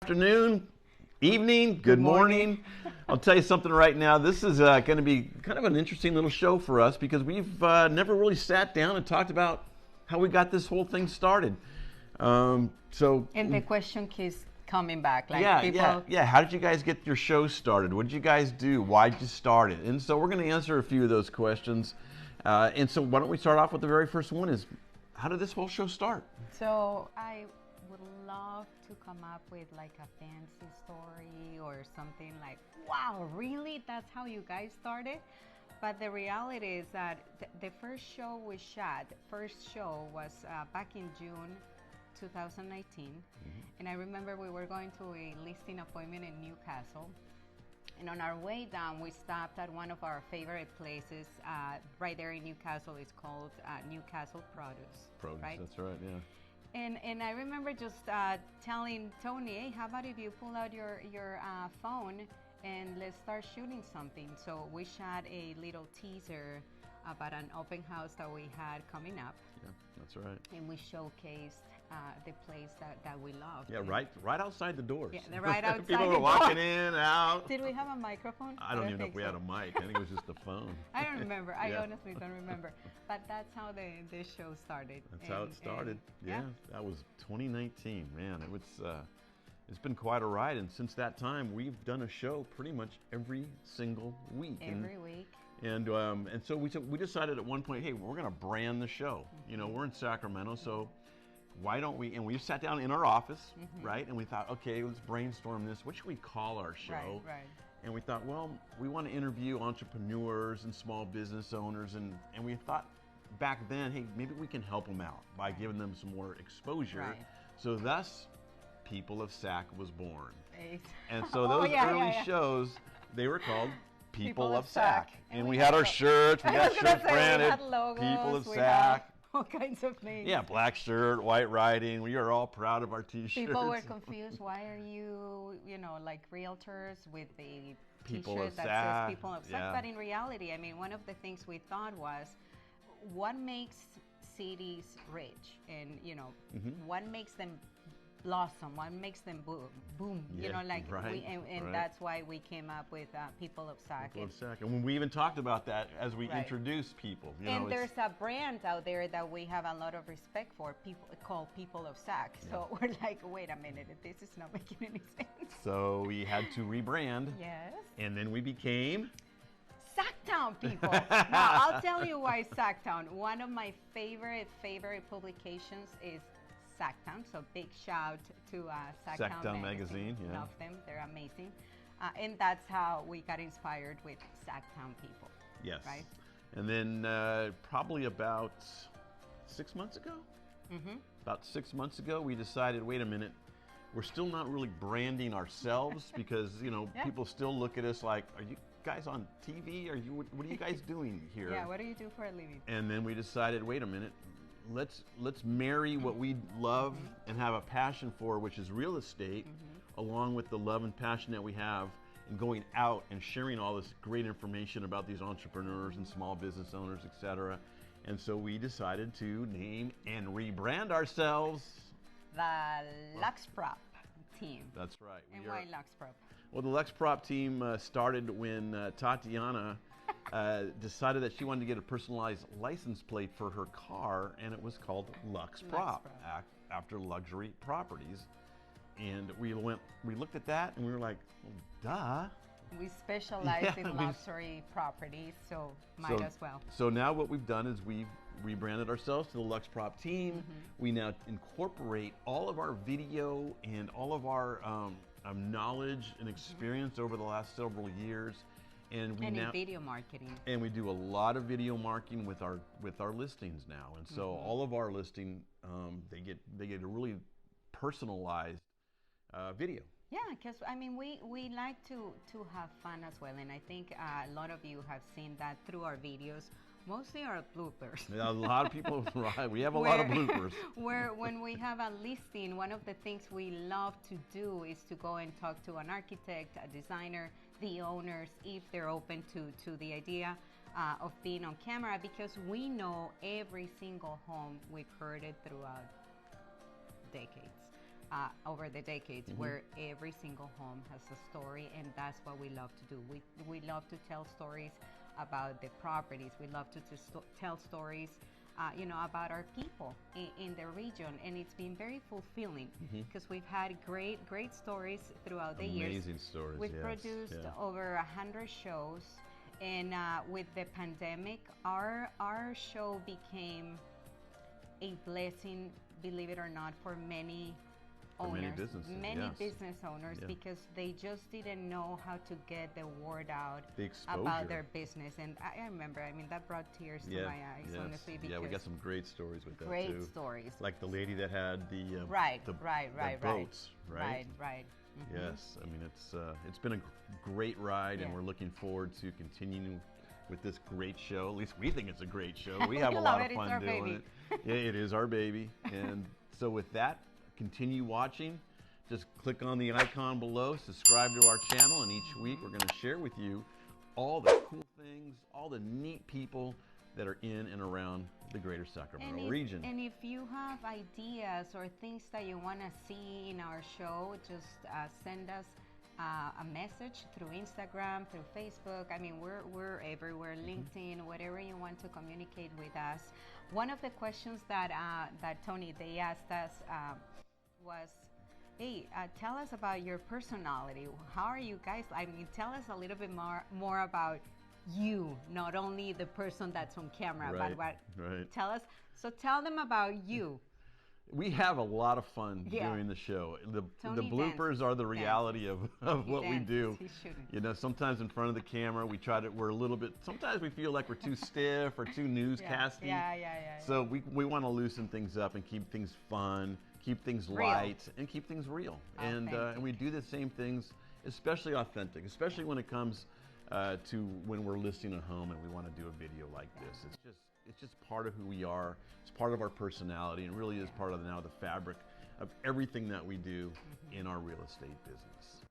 Afternoon, evening, good morning. I'll tell you something right now. This is going to be kind of an interesting little show for us because we've never really sat down and talked about how we got this whole thing started. And the question keeps coming back. Like yeah. How did you guys get your show started? What did you guys do? Why did you start it? And so we're going to answer a few of those questions. And so why don't we start off with the very first one is, how did this whole show start? So I would love to come up with like a fancy story or something like, wow, really? That's how you guys started? But the reality is that the first show we shot, was back in June 2019. And I remember we were going to a listing appointment in Newcastle. And on our way down, we stopped at one of our favorite places right there in Newcastle. It's called Newcastle Produce. Right? That's right, yeah. And I remember just telling Tony, hey, how about if you pull out your phone and let's start shooting something. So we shot a little teaser about an open house that we had coming up. Yeah, that's right. And we showcased the place that we love. Yeah, right outside the doors. Yeah, they're right outside. People were walking in, out. Did we have a microphone? I don't even know if we had a mic. I think it was just a phone. I don't remember. I honestly don't remember. But that's how the show started. That's how it started. Yeah, that was 2019. Man, it's been quite a ride. And since that time, we've done a show pretty much every single week. Every week. And so we decided at one point, hey, we're going to brand the show. You know, we're in Sacramento, so why don't we? And we sat down in our office, right? And we thought, okay, let's brainstorm this. What should we call our show? Right. And we thought, well, we want to interview entrepreneurs and small business owners, and we thought back then, hey, maybe we can help them out by giving them some more exposure. Right. So thus, People of Sac was born. Exactly. And so those early shows, they were called People of Sac. And we had our shirts, we got shirts branded, People of Sac. All kinds of names. Yeah, black shirt, white writing. We are all proud of our t-shirts. People were confused. Why are you, like realtors with a t-shirt that says People of Sac? Yeah. But in reality, I mean, one of the things we thought was, what makes cities rich? And, what makes them blossom? What makes them boom? Yeah, and that's why we came up with People of Sac. People of Sac. And when we even talked about that as we introduced people. And there's a brand out there that we have a lot of respect for, called People of Sac. So we're like, wait a minute, this is not making any sense. So we had to rebrand. Yes. And then we became Sactown people. Now, I'll tell you why Sactown. One of my favorite publications is Sactown, so big shout to Sactown magazine. Yeah. Love them, they're amazing. And that's how we got inspired with Sactown people. Yes. Right? And then probably about 6 months ago, we decided, wait a minute, we're still not really branding ourselves because, people still look at us like, are you guys on TV? What are you guys doing here? Yeah, what do you do for a living? And then we decided, wait a minute, let's marry what we love and have a passion for, which is real estate, along with the love and passion that we have in going out and sharing all this great information about these entrepreneurs and small business owners, etc. And so we decided to name and rebrand ourselves the Luxprop Team. That's right. And why Luxprop? Well, the Luxprop Team started when Tatiana decided that she wanted to get a personalized license plate for her car, and it was called Luxprop, after luxury properties. And we looked at that, and we were like, well, duh. We specialize in luxury properties, so might as well. So now what we've done is we've rebranded ourselves to the Luxprop Team. We now incorporate all of our video and all of our knowledge and experience over the last several years. And in video marketing. And we do a lot of video marketing with our listings now. And so all of our listing, they get a really personalized video. Yeah, because I mean we like to have fun as well, and I think a lot of you have seen that through our videos. Mostly our bloopers. A lot of people, right? We have a lot of bloopers. Where when we have a listing, one of the things we love to do is to go and talk to an architect, a designer, the owners, if they're open to the idea of being on camera, because we know every single home, we've heard it throughout decades. over the decades, where every single home has a story, and that's what we love to do. We love to tell stories about the properties. We love to tell stories, about our people in the region, and it's been very fulfilling because we've had great stories throughout the years. Amazing stories. We've produced over 100 shows, and with the pandemic, our show became a blessing, believe it or not, for many owners, many business owners, because they just didn't know how to get the word out about their business. And I remember, that brought tears to my eyes, honestly. Because we got some great stories with that too. Great stories. Like the lady that had the boats, right? Right. Yes, it's been a great ride, and we're looking forward to continuing with this great show. At least we think it's a great show. We have a lot of fun doing it. Yeah, it is our baby. And so with that, continue watching. Just click on the icon below, subscribe to our channel, and each week we're going to share with you all the cool things, all the neat people that are in and around the greater Sacramento region. And if you have ideas or things that you want to see in our show, just send us a message through Instagram, through Facebook. We're everywhere, LinkedIn, whatever you want to communicate with us. One of the questions that Tony, they asked us was, hey, tell us about your personality. How are you guys? Tell us a little bit more about you, not only the person that's on camera, but tell us. So tell them about you. We have a lot of fun doing the show. The bloopers are the reality of what we do. Sometimes in front of the camera, we're a little bit, sometimes we feel like we're too stiff or too newscasty. So we want to loosen things up and keep things fun, keep things light, and keep things real. And we do the same things, especially authentic, especially when it comes to when we're listing a home and we want to do a video like this. It's just part of who we are. It's part of our personality, and really is part of now the fabric of everything that we do in our real estate business.